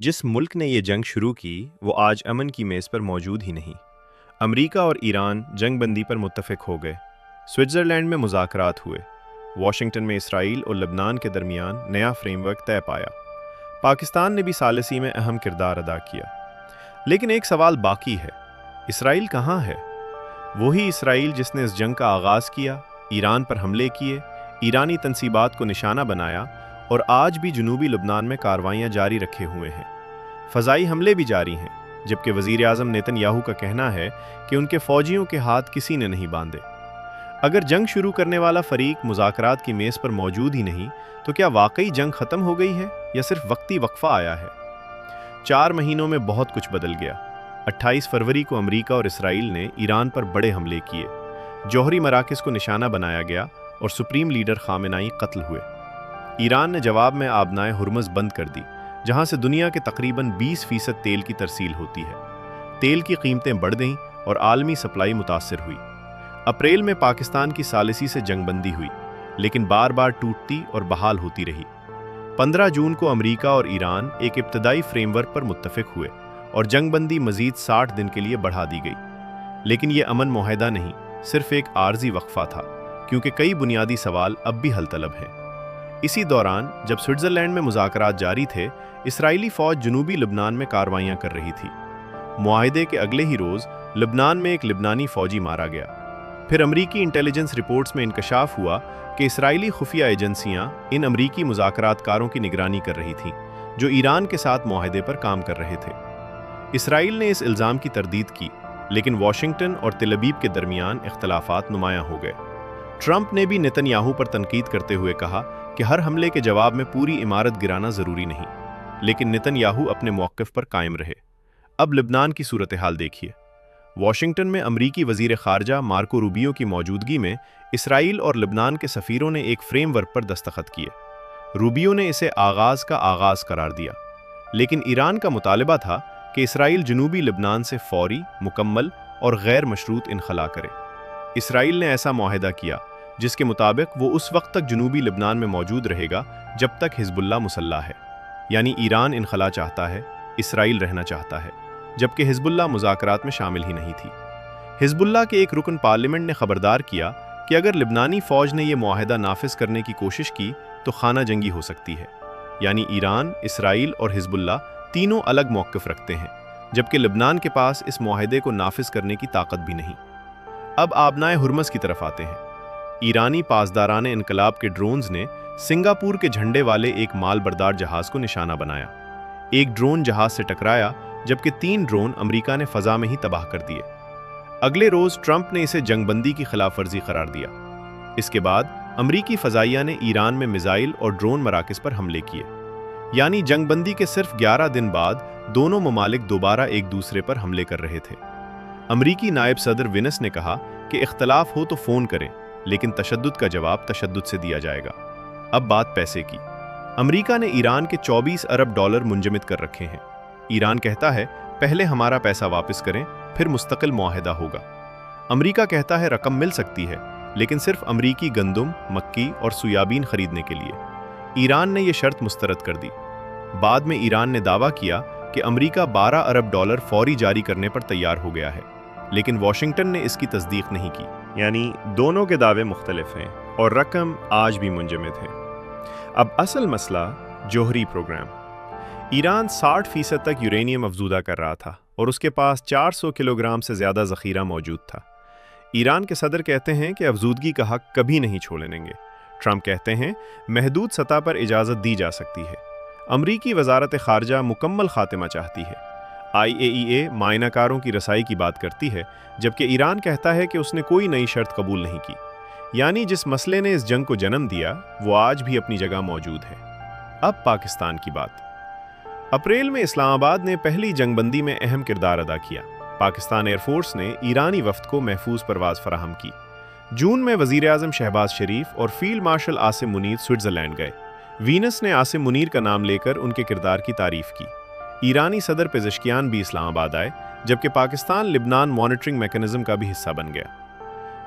जिस मुल्क ने ये जंग शुरू की वो आज अमन की मेज़ पर मौजूद ही नहीं। अमेरिका और ईरान जंग बंदी पर मुत्तफिक हो गए। स्विट्ज़रलैंड में मुज़ाकरात हुए। वाशिंगटन में इसराइल और लबनान के दरमियान नया फ्रेमवर्क तय पाया। पाकिस्तान ने भी सालिसी में अहम किरदार अदा किया। लेकिन एक सवाल बाकी है, इसराइल कहाँ है? वही इसराइल जिसने इस जंग का आगाज़ किया, ईरान पर हमले किए, ईरानी तनसीबात को निशाना बनाया और आज भी जनूबी लबनान में कार्रवाइयाँ जारी रखे हुए हैं। फ़ज़ाई हमले भी जारी हैं, जबकि वज़ीर आज़म नेतन्याहू का कहना है कि उनके फ़ौजियों के हाथ किसी ने नहीं बांधे। अगर जंग शुरू करने वाला फ़रीक मुज़ाकरात की मेज़ पर मौजूद ही नहीं, तो क्या वाकई जंग ख़त्म हो गई है या सिर्फ वक्ती वक्फ़ा आया है? 4 महीनों में बहुत कुछ बदल गया। 28 फरवरी को अमेरिका और इसराइल ने ईरान पर बड़े हमले किए। जौहरी मराकज़ को निशाना बनाया गया और सुप्रीम लीडर ख़ामेनाई कत्ल हुए। ईरान ने जवाब में आबनाए हुर्मुज़ बंद कर दी, जहां से दुनिया के तकरीबन 20% तेल की तरसील होती है। तेल की कीमतें बढ़ गईं और आलमी सप्लाई मुतासर हुई। अप्रैल में पाकिस्तान की सालिसी से जंगबंदी हुई, लेकिन बार बार टूटती और बहाल होती रही। 15 जून को अमेरिका और ईरान एक इब्तदाई फ्रेमवर्क पर मुत्तफिक हुए और जंगबंदी मजीद 60 दिन के लिए बढ़ा दी गई। लेकिन ये अमन मुआहदा नहीं, सिर्फ एक आर्जी वक्फा था, क्योंकि कई बुनियादी सवाल अब भी हल तलब हैं। इसी दौरान जब स्विट्ज़रलैंड में मुज़ाकरात जारी थे, इसराइली फ़ौज जनूबी लबनान में कार्रवाइयाँ कर रही थी। मुआहदे के अगले ही रोज़ लबनान में एक लिबनानी फ़ौजी मारा गया। फिर अमरीकी इंटेलिजेंस रिपोर्ट्स में इंकशाफ हुआ कि इसराइली खुफिया एजेंसियाँ इन अमरीकी मुज़ाकरातकारों की निगरानी कर रही थीं, जो ईरान के साथ मुआहदे पर काम कर रहे थे। इसराइल ने इस इल्ज़ाम की तरदीद की, लेकिन वाशिंगटन और तेल अवीव के दरमियान इख्तलाफात नुमायां हो गए। ट्रंप ने भी नेतन्याहू पर तनकीद करते हुए कहा कि हर हमले के जवाब में पूरी इमारत गिराना ज़रूरी नहीं, लेकिन नेतन्याहू अपने मौक़िफ़ पर कायम रहे। अब लिबनान की सूरत हाल देखिए। वाशिंगटन में अमरीकी वज़ीर ख़ारजा मार्को रूबियो की मौजूदगी में इसराइल और लिबनान के सफ़ीरों ने एक फ्रेमवर्क पर दस्तखत किए। रूबियो ने इसे आगाज़ का आगाज़ करार दिया, लेकिन ईरान का मुतालबा था कि इसराइल जनूबी लिबनान से फ़ौरी, मुकम्मल और गैर मशरूत इनखला करे। इसराइल ने ऐसा मुआहदा किया जिसके मुताबिक वो उस वक्त तक जनूबी लिबनान में मौजूद रहेगा जब तक हिज़्बुल्लाह मुसल्लह है। यानी ईरान इनखला चाहता है, इसराइल रहना चाहता है, जबकि हिज़्बुल्लाह मुज़ाकरात में शामिल ही नहीं थी। हिज़्बुल्लाह के एक रुकन पार्लियामेंट ने खबरदार किया कि अगर लिबनानी फ़ौज ने यह मुआहदा नाफिज करने की कोशिश की तो खाना जंगी हो सकती है। यानी ईरान, इसराइल और हिज़्बुल्लाह तीनों अलग मौक़िफ़ रखते हैं, जबकि लिबनान के पास इस मुआहदे को नाफिज करने की ताकत भी नहीं। अब आबनाए हुर्मुज़ की तरफ आते हैं। ईरानी पासदाराने इनकलाब के ड्रोन्स ने सिंगापुर के झंडे वाले एक माल बरदार जहाज़ को निशाना बनाया। एक ड्रोन जहाज़ से टकराया, जबकि 3 ड्रोन अमेरिका ने फ़ज़ा में ही तबाह कर दिए। अगले रोज़ ट्रंप ने इसे जंगबंदी की खिलाफ वर्जी करार दिया। इसके बाद अमरीकी फ़ज़ाइया ने ईरान में मिसाइल और ड्रोन मराकज़ पर हमले किए। यानी जंगबंदी के सिर्फ 11 दिन बाद दोनों ममालिक दोबारा एक दूसरे पर हमले कर रहे थे। अमरीकी नायब सदर विनस ने कहा कि इख्तलाफ हो तो फ़ोन करें, लेकिन तशद्दुद का जवाब तशद्दुद से दिया जाएगा। अब बात पैसे की। अमेरिका ने ईरान के 24 अरब डॉलर मुंजमद कर रखे हैं। ईरान कहता है पहले हमारा पैसा वापस करें, फिर मुस्तकिल मुआहदा होगा। अमेरिका कहता है रकम मिल सकती है, लेकिन सिर्फ अमरीकी गंदम, मक्की और सोयाबीन खरीदने के लिए। ईरान ने यह शर्त मुस्तरद कर दी। बाद में ईरान ने दावा किया कि अमेरिका 12 अरब डॉलर फौरी जारी करने पर तैयार हो गया है, लेकिन वाशिंगटन ने इसकी तस्दीक नहीं की। यानी दोनों के दावे मुख्तलिफ हैं और रकम आज भी मुंजमद है। अब असल मसला जौहरी प्रोग्राम। ईरान 60% तक यूरेनियम अफजूदा कर रहा था और उसके पास 400 किलोग्राम से ज़्यादा ज़ख़ीरा मौजूद था। ईरान के सदर कहते हैं कि अफजूदगी का हक कभी नहीं छोड़ेंगे। ट्रंप कहते हैं महदूद सतह पर इजाज़त दी जा सकती है। अमरीकी वज़ारत ख़ारजा मुकम्मल ख़ात्मा चाहती है। IAEA मायनाकारों की रसाई की बात करती है, जबकि ईरान कहता है कि उसने कोई नई शर्त कबूल नहीं की। यानी जिस मसले ने इस जंग को जन्म दिया वो आज भी अपनी जगह मौजूद है। अब पाकिस्तान की बात। अप्रैल में इस्लामाबाद ने पहली जंगबंदी में अहम किरदार अदा किया। पाकिस्तान एयरफोर्स ने ईरानी वफ्द को महफूज परवाज़ फराहम की। जून में वज़ीर आज़म शहबाज शरीफ और field marshal Asim Munir Switzerland गए। वीनस ने आसिम मुनीर का नाम लेकर उनके किरदार की तारीफ़ की। ईरानी सदर पेज़ेश्कियान भी इस्लामाबाद आए, जबकि पाकिस्तान लिबनान मॉनिटरिंग मैकेनिज़्म का भी हिस्सा बन गया।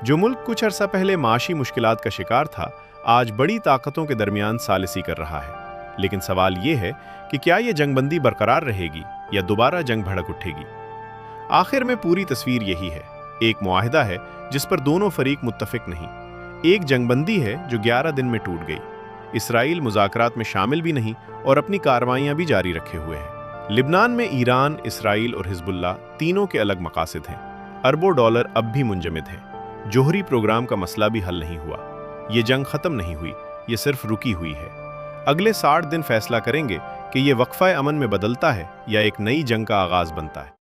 जो मुल्क कुछ अरसा पहले माशी मुश्किलात का शिकार था, आज बड़ी ताकतों के दरमियान सालिसी कर रहा है। लेकिन सवाल ये है कि क्या ये जंगबंदी बरकरार रहेगी या दोबारा जंग भड़क उठेगी। आखिर में पूरी तस्वीर यही है, एक मुआहिदा है जिस पर दोनों फरीक मुत्तफिक नहीं, एक जंगबंदी है जो 11 दिन में टूट गई। इसराइल मुज़ाकरात में शामिल भी नहीं और अपनी कार्रवाइयाँ भी जारी रखे हुए है। लिबनान में ईरान, इसराइल और हिजबुल्लाह तीनों के अलग मकासद हैं। अरबों डॉलर अब भी मुंजमद हैं। जोहरी प्रोग्राम का मसला भी हल नहीं हुआ। ये जंग ख़त्म नहीं हुई, ये सिर्फ रुकी हुई है। अगले 60 दिन फैसला करेंगे कि ये वक्फा अमन में बदलता है या एक नई जंग का आगाज़ बनता है।